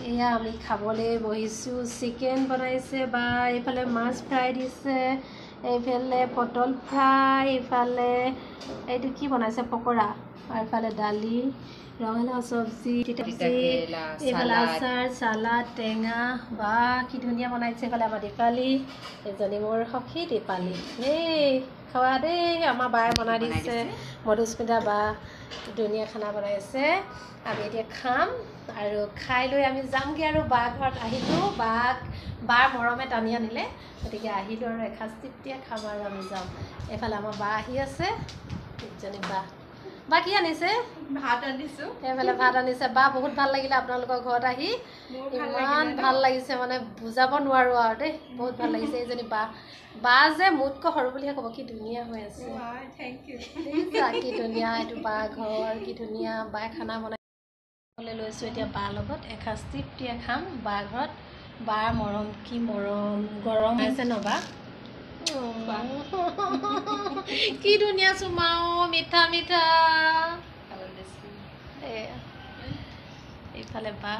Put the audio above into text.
এয়া আমি খাবলৈ বহিছোঁ চিকেন বনাইছে বা এইফালে মাছ ফ্ৰাই দিছে এইফালে পটল ফ্ৰাই এইফালে এইটো কি বনাইছে পকৰা আৰু এইফালে দালি ৰঙালাও চব্জি এইফালে আচাৰ চালাড টেঙা বা কি ধুনীয়া বনাইছে এইফালে আমাৰ দীপালী এজনী মোৰ সখী দীপালী এই খোৱা দেই আমাৰ বায়ে বনাই দিছে মধুস্মিতা বা ধুনীয়া খানা বনাইছে আমি এতিয়া খাম আৰু খাই লৈ আমি যামগৈ আৰু বা ঘৰত আহিলোঁ বাৰ মৰমে টানি আনিলে গতিকে আহিলোঁ আৰু এসাঁজ তৃপ্তিয়ে খাম আৰু আমি যাম এইফালে আমাৰ বা আহি আছে ইজনী বা কি আনিছে ভাত আনিছোঁ এইফালে ভাত আনিছে বা বহুত ভাল লাগিলে আপোনালোকৰ ঘৰত আহি ইমান ভাল লাগিছে মানে বুজাব নোৱাৰোঁ আৰু দেই বহুত ভাল লাগিছে এইজনী বা যে মোতকৈ সৰু বুলিহে ক'ব কি ধুনীয়া হৈ আছে কি ধুনীয়া এইটো বা ঘৰ কি ধুনীয়া বায়ে খানা বনাই লৈছোঁ এতিয়া বাৰ লগত এসাঁজ তৃপ্তিয়ে খাম বা ঘৰত বাৰ মৰম কি মৰম গৰম আছে ন বা কি ধুনীয়া চুমাও মিঠা মিঠা এইফালে বা